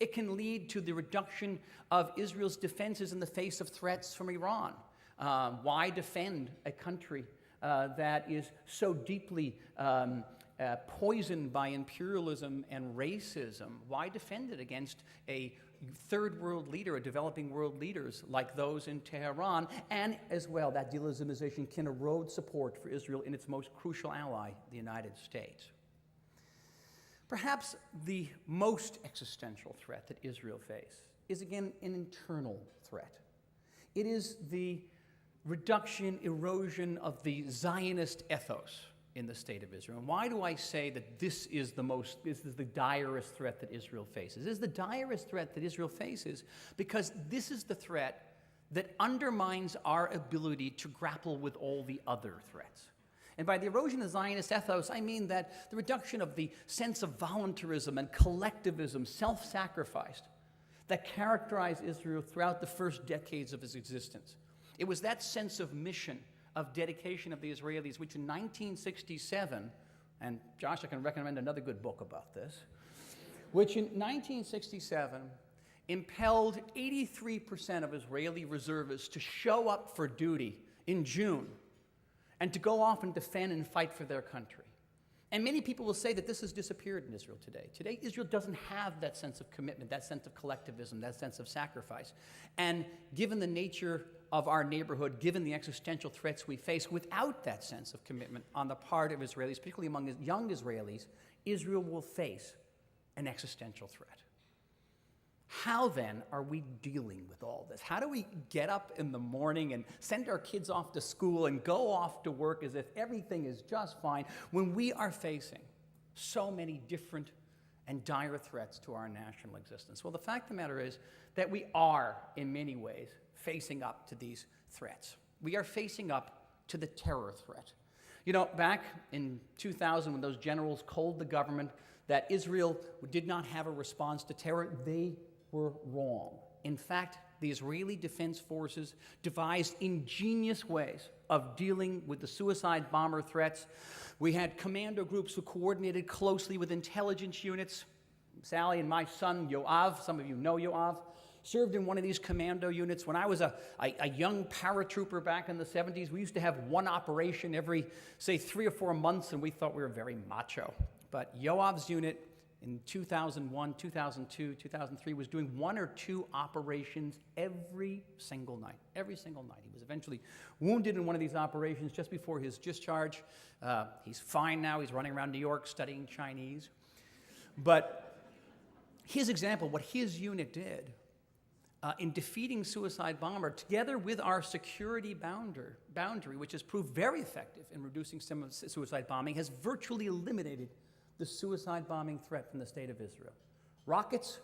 It can lead to the reduction of Israel's defenses in the face of threats from Iran. Why defend a country that is so deeply poisoned by imperialism and racism? Why defend it against a third world leader, a developing world leaders like those in Tehran? And as well, that de-Islamization can erode support for Israel in its most crucial ally, the United States. Perhaps the most existential threat that Israel faces is, again, an internal threat. It is the reduction, erosion of the Zionist ethos in the state of Israel. And why do I say that this is the direst threat that Israel faces? This is the direst threat that Israel faces because this is the threat that undermines our ability to grapple with all the other threats. And by the erosion of Zionist ethos, I mean that the reduction of the sense of voluntarism and collectivism, self-sacrifice, that characterized Israel throughout the first decades of its existence. It was that sense of mission, of dedication of the Israelis, which in 1967, and Josh, I can recommend another good book about this, which in 1967 impelled 83% of Israeli reservists to show up for duty in June and to go off and defend and fight for their country. And many people will say that this has disappeared in Israel today. Today, Israel doesn't have that sense of commitment, that sense of collectivism, that sense of sacrifice. And given the nature of our neighborhood, given the existential threats we face, without that sense of commitment on the part of Israelis, particularly among young Israelis, Israel will face an existential threat. How then are we dealing with all this? How do we get up in the morning and send our kids off to school and go off to work as if everything is just fine when we are facing so many different and dire threats to our national existence? Well, the fact of the matter is that we are, in many ways, facing up to these threats. We are facing up to the terror threat. You know, back in 2000, when those generals told the government that Israel did not have a response to terror, they were wrong. In fact, the Israeli Defense Forces devised ingenious ways of dealing with the suicide bomber threats. We had commando groups who coordinated closely with intelligence units. Sally and my son, Yoav, some of you know Yoav, served in one of these commando units. When I was a young paratrooper back in the 70s, we used to have one operation every, say, 3 or 4 months, and we thought we were very macho. But Yoav's unit in 2001, 2002, 2003 was doing 1 or 2 operations every single night. Every single night. He was eventually wounded in one of these operations just before his discharge. He's fine now. He's running around New York studying Chinese. But his example, what his unit did in defeating suicide bomber, together with our security boundary, which has proved very effective in reducing some of suicide bombing, has virtually eliminated the suicide bombing threat from the state of Israel. Rockets,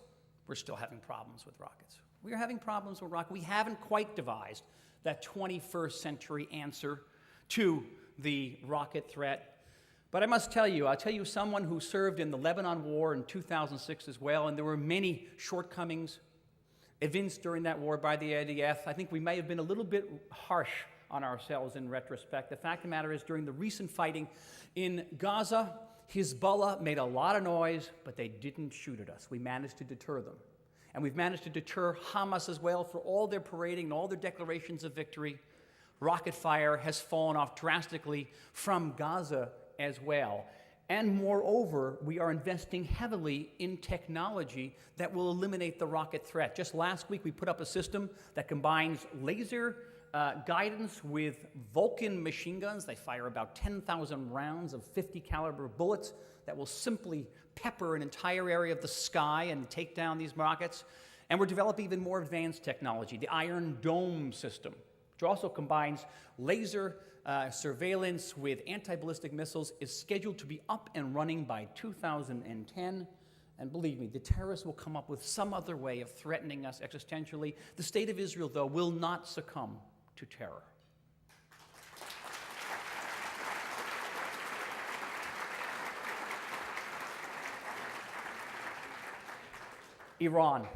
we're still having problems with rockets. We are having problems with rockets. We haven't quite devised that 21st century answer to the rocket threat. But I must tell you, I'll tell you someone who served in the Lebanon War in 2006 as well, and there were many shortcomings evinced during that war by the IDF. I think we may have been a little bit harsh on ourselves in retrospect. The fact of the matter is, during the recent fighting in Gaza, Hezbollah made a lot of noise, but they didn't shoot at us. We managed to deter them. And we've managed to deter Hamas as well. For all their parading and all their declarations of victory, rocket fire has fallen off drastically from Gaza as well. And moreover, we are investing heavily in technology that will eliminate the rocket threat. Just last week, we put up a system that combines laser guidance with Vulcan machine guns. They fire about 10,000 rounds of 50 caliber bullets that will simply pepper an entire area of the sky and take down these rockets. And we're developing even more advanced technology, the Iron Dome system, which also combines laser surveillance with anti-ballistic missiles, is scheduled to be up and running by 2010. And believe me, the terrorists will come up with some other way of threatening us existentially. The state of Israel, though, will not succumb to terror. Iran.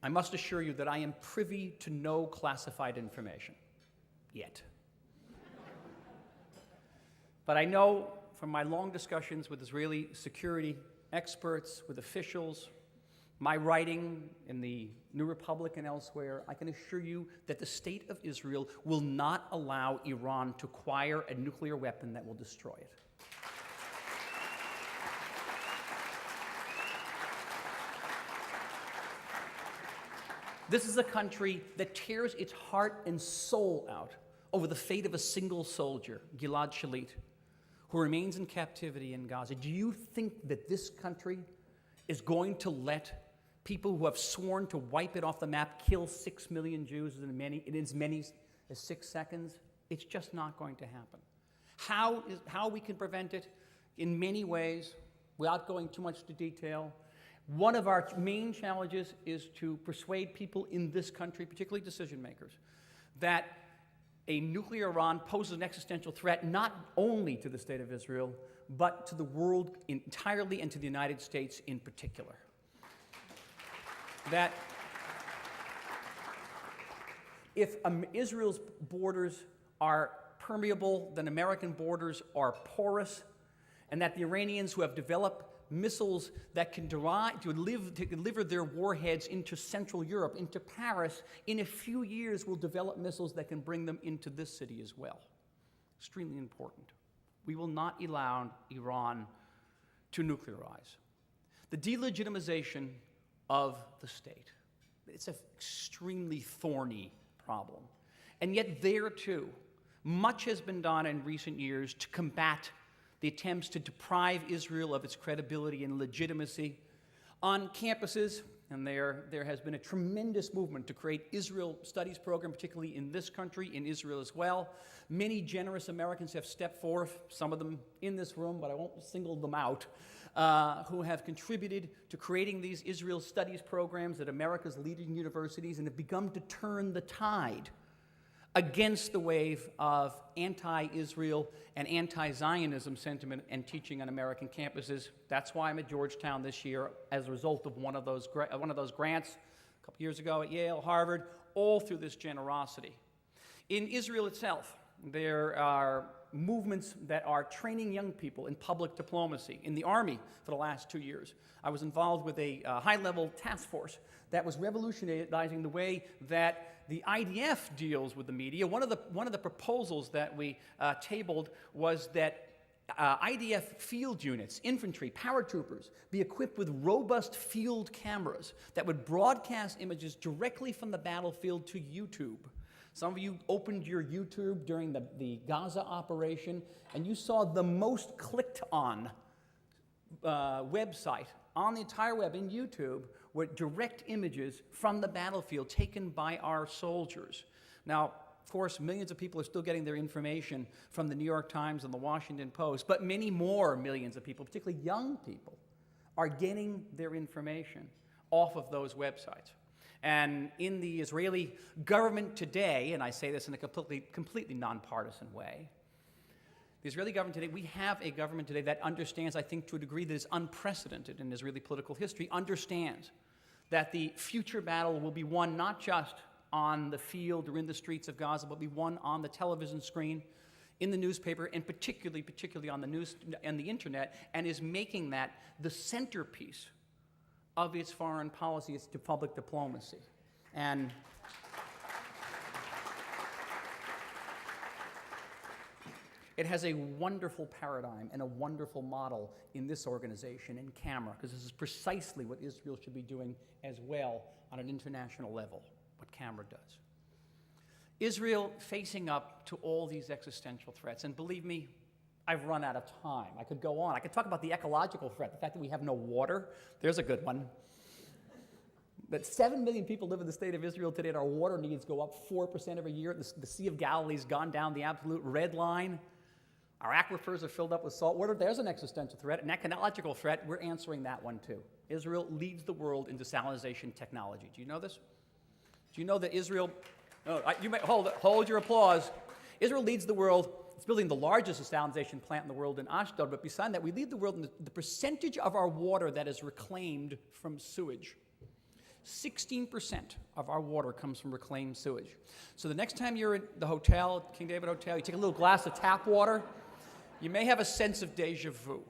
I must assure you that I am privy to no classified information, yet. But I know from my long discussions with Israeli security experts, with officials, my writing in the New Republic and elsewhere, I can assure you that the state of Israel will not allow Iran to acquire a nuclear weapon that will destroy it. This is a country that tears its heart and soul out over the fate of a single soldier, Gilad Shalit, who remains in captivity in Gaza. Do you think that this country is going to let people who have sworn to wipe it off the map kill 6 million Jews in as many as 6 seconds? It's just not going to happen. How we can prevent it? In many ways, without going too much into detail. One of our main challenges is to persuade people in this country, particularly decision makers, that a nuclear Iran poses an existential threat not only to the state of Israel, but to the world entirely and to the United States in particular. That if Israel's borders are permeable, then American borders are porous, and that the Iranians who have developed missiles that can deliver their warheads into Central Europe, into Paris, in a few years will develop missiles that can bring them into this city as well. Extremely important. We will not allow Iran to nuclearize. The delegitimization of the state. It's an extremely thorny problem. And yet there, too, much has been done in recent years to combat the attempts to deprive Israel of its credibility and legitimacy on campuses. And there has been a tremendous movement to create Israel studies program, particularly in this country, in Israel as well. Many generous Americans have stepped forth, some of them in this room, but I won't single them out, who have contributed to creating these Israel studies programs at America's leading universities and have begun to turn the tide against the wave of anti-Israel and anti-Zionism sentiment and teaching on American campuses. That's why I'm at Georgetown this year as a result of one of those grants a couple years ago at Yale, Harvard, all through this generosity. In Israel itself, there are movements that are training young people in public diplomacy. In the Army for the last 2 years, I was involved with a high-level task force that was revolutionizing the way that the IDF deals with the media. One of the proposals that we tabled was that IDF field units, infantry, paratroopers, be equipped with robust field cameras that would broadcast images directly from the battlefield to YouTube. Some of you opened your YouTube during the Gaza operation, and you saw the most clicked on website on the entire web in YouTube were direct images from the battlefield taken by our soldiers. Now, of course, millions of people are still getting their information from the New York Times and the Washington Post, but many more millions of people, particularly young people, are getting their information off of those websites. And in the Israeli government today, and I say this in a completely nonpartisan way, the Israeli government today, we have a government today that understands, I think to a degree that is unprecedented in Israeli political history, understands that the future battle will be won not just on the field or in the streets of Gaza, but be won on the television screen, in the newspaper, and particularly on the news and the internet, and is making that the centerpiece of its foreign policy, its public diplomacy. And it has a wonderful paradigm and a wonderful model in this organization, in CAMRA, because this is precisely what Israel should be doing as well on an international level, what CAMRA does. Israel facing up to all these existential threats, and believe me, I've run out of time. I could go on. I could talk about the ecological threat, the fact that we have no water. There's a good one. That 7 million people live in the state of Israel today, and our water needs go up 4% every year. The Sea of Galilee's gone down the absolute red line. Our aquifers are filled up with salt water. There's an existential threat, an ecological threat. We're answering that one too. Israel leads the world in desalination technology. Do you know this? Do you know that Israel... Oh, you may hold your applause. Israel leads the world. It's building the largest desalination plant in the world in Ashdod, but besides that, we lead the world in the percentage of our water that is reclaimed from sewage. 16% of our water comes from reclaimed sewage. So the next time you're at the hotel, King David Hotel, you take a little glass of tap water, you may have a sense of deja vu.